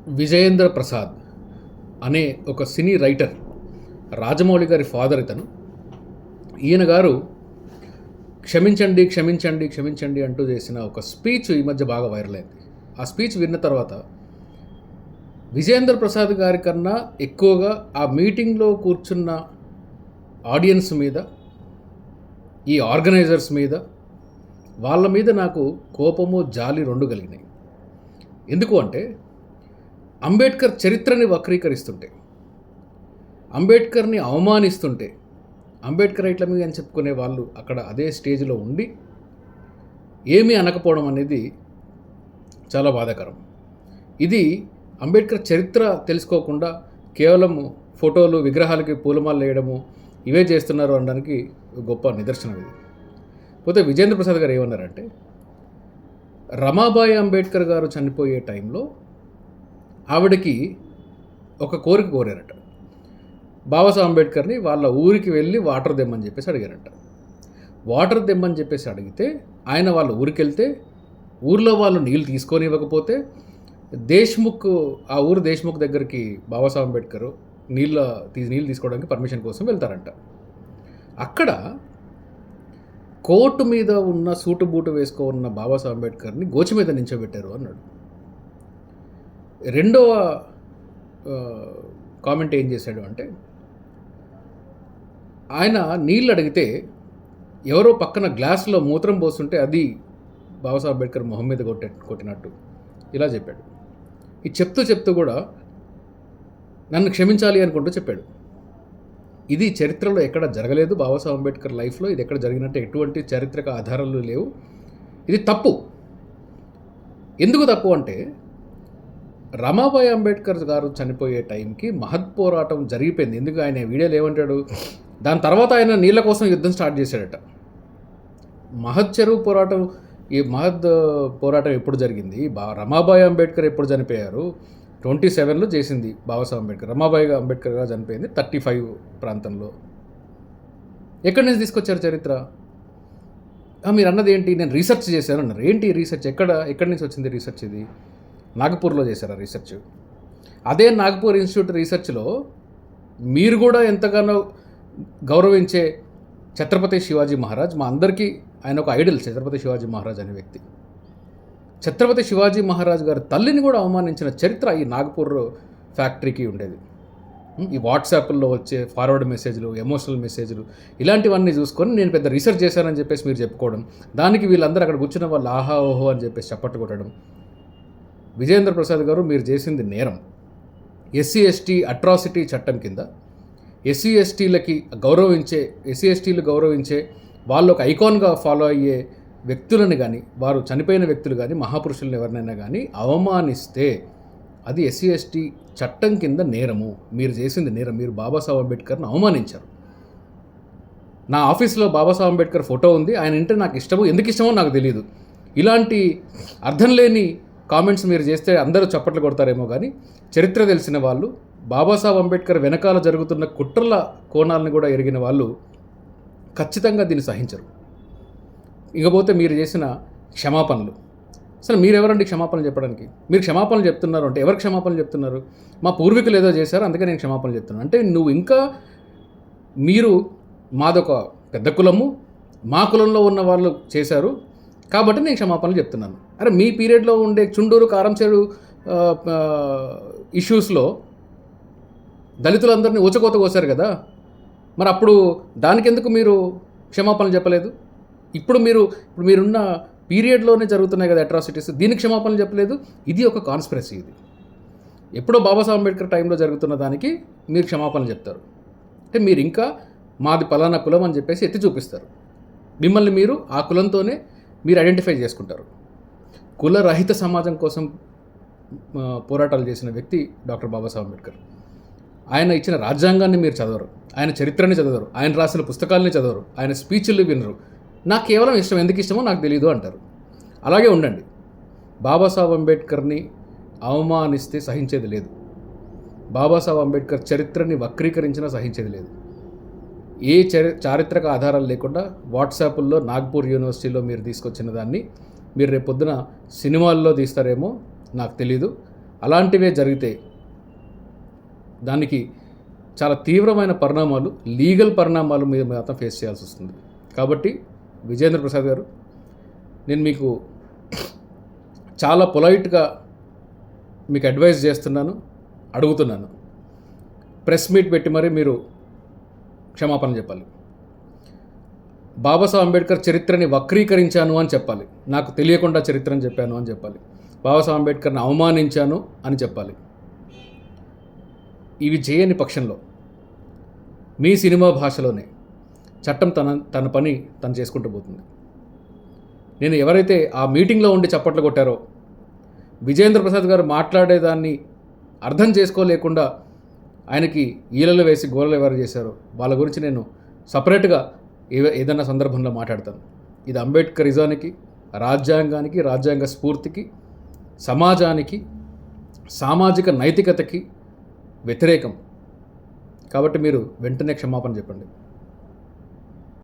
విజయేంద్ర ప్రసాద్ అనే ఒక సినీ రైటర్, రాజమౌళి గారి ఫాదర్ ఇతను. ఈయన గారు క్షమించండి క్షమించండి క్షమించండి అంటూ చేసిన ఒక స్పీచ్ ఈ మధ్య బాగా వైరల్ అయింది. ఆ స్పీచ్ విన్న తర్వాత విజయేంద్ర ప్రసాద్ గారి కన్నా ఎక్కువగా ఆ మీటింగ్లో కూర్చున్న ఆడియన్స్ మీద, ఈ ఆర్గనైజర్స్ మీద, వాళ్ళ మీద నాకు కోపము జాలి రెండు కలిగినాయి. ఎందుకు అంటే అంబేద్కర్ చరిత్రని వక్రీకరిస్తుంటే, అంబేద్కర్ని అవమానిస్తుంటే, అంబేద్కర్ రైట్ల మీద అని చెప్పుకునే వాళ్ళు అక్కడ అదే స్టేజ్లో ఉండి ఏమీ అనకపోవడం అనేది చాలా బాధాకరం. ఇది అంబేద్కర్ చరిత్ర తెలుసుకోకుండా కేవలం ఫోటోలు, విగ్రహాలకి పూలమాలలు వేయడము ఇవే చేస్తున్నారు అనడానికి గొప్ప నిదర్శనం ఇది. పోతే విజయేంద్ర ప్రసాద్ గారు ఏమన్నారంటే, రమాబాయి అంబేద్కర్ గారు చనిపోయే టైంలో ఆవిడకి ఒక కోరిక కోరారట. బాబాసాహెబ్ అంబేద్కర్ని వాళ్ళ ఊరికి వెళ్ళి వాటర్ తెమ్మని చెప్పేసి అడిగారట. వాటర్ తెమ్మని చెప్పేసి అడిగితే ఆయన వాళ్ళ ఊరికి వెళ్తే ఊర్లో వాళ్ళు నీళ్ళు తీసుకొని ఇవ్వకపోతే దేశ్ముఖ్, ఆ ఊరు దేశ్ముఖ్ దగ్గరికి బాబాసాహెబ్ అంబేద్కర్ నీళ్ళు తీసుకోవడానికి పర్మిషన్ కోసం వెళ్తారంట. అక్కడ కోర్టు మీద ఉన్న సూటు బూటు వేసుకున్న బాబాసాహెబ్ అంబేద్కర్ని గోచి మీద నించోబెట్టారు అన్నాడు. రెండవ కామెంట్ ఏం చేశాడు అంటే, ఆయన నీళ్ళు అడిగితే ఎవరో పక్కన గ్లాసులో మూత్రం పోస్తుంటే అది బాబాసాహెబ్ అంబేద్కర్ మొహం మీద కొట్టినట్టు ఇలా చెప్పాడు. ఇది చెప్తూ కూడా నన్ను క్షమించాలి అనుకుంటూ చెప్పాడు. ఇది చరిత్రలో ఎక్కడ జరగలేదు. బాబాసాహెబ్ అంబేద్కర్ లైఫ్లో ఇది ఎక్కడ జరిగినట్టు ఎటువంటి చారిత్రక ఆధారాలు లేవు. ఇది తప్పు. ఎందుకు తప్పు అంటే, రమాబాయి అంబేద్కర్ గారు చనిపోయే టైంకి మహత్ పోరాటం జరిగిపోయింది. ఎందుకు ఆయన వీడియోలో ఏమంటాడు, దాని తర్వాత ఆయన నీళ్ళ కోసం యుద్ధం స్టార్ట్ చేశాడట. మహత్ చెరువు పోరాటం, ఈ మహత్ పోరాటం ఎప్పుడు జరిగింది, రమాబాయి అంబేద్కర్ ఎప్పుడు చనిపోయారు, 27లో చేసింది బాబాసాహెబ్ అంబేద్కర్. రమాబాయి అంబేద్కర్ గారు చనిపోయింది 35 ప్రాంతంలో. ఎక్కడి నుంచి తీసుకొచ్చారు చరిత్ర? మీరు అన్నది ఏంటి, నేను రీసెర్చ్ చేశాను అన్నారు. ఏంటి రీసెర్చ్? ఎక్కడి నుంచి వచ్చింది రీసెర్చ్? ఇది నాగపూర్లో చేశారు రీసెర్చ్. అదే నాగపూర్ ఇన్స్టిట్యూట్ రీసెర్చ్లో మీరు కూడా ఎంతగానో గౌరవించే ఛత్రపతి శివాజీ మహారాజ్, మా అందరికీ ఆయన ఒక ఐడల్. ఛత్రపతి శివాజీ మహారాజ్ అనే వ్యక్తి, ఛత్రపతి శివాజీ మహారాజ్ గారి తల్లిని కూడా అవమానించిన చరిత్ర ఈ నాగపూర్ ఫ్యాక్టరీకి ఉండేది. ఈ వాట్సాప్లో వచ్చే ఫార్వర్డ్ మెసేజ్లు, ఎమోషనల్ మెసేజ్లు, ఇలాంటివన్నీ చూసుకొని నేను పెద్ద రీసెర్చ్ చేశానని చెప్పేసి మీరు చెప్పుకోవడం, దానికి వీళ్ళందరూ అక్కడ కూర్చున్న వాళ్ళు ఆహా ఓహో అని చెప్పేసి చప్పట్టు కొట్టడం. విజయేంద్ర ప్రసాద్ గారు, మీరు చేసింది నేరం. ఎస్సీ ఎస్టీ అట్రాసిటీ చట్టం కింద ఎస్సీ ఎస్టీలు గౌరవించే వాళ్ళు ఒక ఐకాన్గా ఫాలో అయ్యే వ్యక్తులను కానీ, వారు చనిపోయిన వ్యక్తులు కానీ, మహాపురుషులను ఎవరినైనా కానీ అవమానిస్తే అది ఎస్సీ ఎస్టీ చట్టం కింద నేరము. మీరు చేసింది నేరం. మీరు బాబాసాహెబ్ అంబేద్కర్ని అవమానించారు. నా ఆఫీస్లో బాబాసాహెబ్ అంబేద్కర్ ఫోటో ఉంది. ఆయన అంటే నాకు ఇష్టమో, ఎందుకు ఇష్టమో నాకు తెలియదు. ఇలాంటి అర్థం లేని కామెంట్స్ మీరు చేస్తే అందరూ చప్పట్లు కొడతారేమో కానీ, చరిత్ర తెలిసిన వాళ్ళు, బాబాసాహెబ్ అంబేద్కర్ వెనకాల జరుగుతున్న కుట్రల కోణాలను కూడా ఎరిగిన వాళ్ళు ఖచ్చితంగా దీన్ని సహించరు. ఇకపోతే మీరు చేసిన క్షమాపణలు, అసలు మీరెవరండి క్షమాపణలు చెప్పడానికి? మీరు క్షమాపణలు చెప్తున్నారు అంటే ఎవరికి క్షమాపణలు చెప్తున్నారు? మా పూర్వీకులు ఏదో చేశారు అందుకే నేను క్షమాపణలు చెప్తున్నాను అంటే, నువ్వు ఇంకా మాదొక పెద్ద కులము, మా కులంలో ఉన్న వాళ్ళు చేశారు కాబట్టి నేను క్షమాపణలు చెప్తున్నాను. అరే, మీ పీరియడ్లో ఉండే చుండూరు, కారంచేడు ఇష్యూస్లో దళితులందరినీ ఊచకోత కోసారు కదా, మరి అప్పుడు దానికెందుకు మీరు క్షమాపణలు చెప్పలేదు? ఇప్పుడు మీరున్న పీరియడ్లోనే జరుగుతున్నాయి కదా అట్రాసిటీస్, దీనికి క్షమాపణలు చెప్పలేదు. ఇది ఒక కాన్స్పిరసీ. ఇది ఎప్పుడో బాబాసాహెబ్ అంబేద్కర్ టైంలో జరుగుతున్న దానికి మీరు క్షమాపణలు చెప్తారు అంటే, మీరు ఇంకా మాది పలానా కులం అని చెప్పేసి ఎత్తి చూపిస్తారు. మిమ్మల్ని మీరు ఆ కులంతోనే మీరు ఐడెంటిఫై చేసుకుంటారు. కులరహిత సమాజం కోసం పోరాటాలు చేసిన వ్యక్తి డాక్టర్ బాబాసాహెబ్ అంబేద్కర్. ఆయన ఇచ్చిన రాజ్యాంగాన్ని మీరు చదవరు, ఆయన చరిత్రని చదవరు, ఆయన రాసిన పుస్తకాలని చదవరు, ఆయన స్పీచ్లు వినరు. నాకు కేవలం ఇష్టం, ఎందుకు ఇష్టమో నాకు తెలియదు అంటారు. అలాగే ఉండండి. బాబాసాహెబ్ అంబేద్కర్ని అవమానిస్తే సహించేది లేదు. బాబాసాహెబ్ అంబేద్కర్ చరిత్రని వక్రీకరించినా సహించేది లేదు. ఏ చారిత్రక ఆధారాలు లేకుండా వాట్సాప్లో నాగ్పూర్ యూనివర్సిటీలో మీరు తీసుకొచ్చిన దాన్ని మీరు రేపు పొద్దున సినిమాల్లో తీస్తారేమో నాకు తెలీదు. అలాంటివే జరిగితే దానికి చాలా తీవ్రమైన పరిణామాలు, లీగల్ పరిణామాలు మీద మాత్రం ఫేస్ చేయాల్సి వస్తుంది. కాబట్టి విజేంద్ర ప్రసాద్ గారు, నేను మీకు చాలా పొలైట్గా మీకు అడ్వైస్ చేస్తున్నాను, అడుగుతున్నాను. ప్రెస్ మీట్ పెట్టి మరి మీరు క్షమాపణ చెప్పాలి. బాబాసాహెబ్ అంబేద్కర్ చరిత్రని వక్రీకరించాను అని చెప్పాలి. నాకు తెలియకుండా చరిత్రని చెప్పాను అని చెప్పాలి. బాబాసాహెబ్ అంబేద్కర్ని అవమానించాను అని చెప్పాలి. ఇవి చేయని పక్షంలో మీ సినిమా భాషలోనే చట్టం తన పని తను చేసుకుంటూ పోతుంది. నేను ఎవరైతే ఆ మీటింగ్లో ఉండి చప్పట్లు కొట్టారో, విజేంద్ర ప్రసాద్ గారు మాట్లాడేదాన్ని అర్థం చేసుకోలేకుండా ఆయనకి ఈలలు వేసి గోలలు ఎవరు చేశారో వాళ్ళ గురించి నేను సపరేట్గా ఏదైనా సందర్భంలో మాట్లాడతాను. ఇది అంబేద్కరిజానికి, రాజ్యాంగానికి, రాజ్యాంగ స్ఫూర్తికి, సమాజానికి, సామాజిక నైతికతకి వ్యతిరేకం. కాబట్టి మీరు వెంటనే క్షమాపణ చెప్పండి.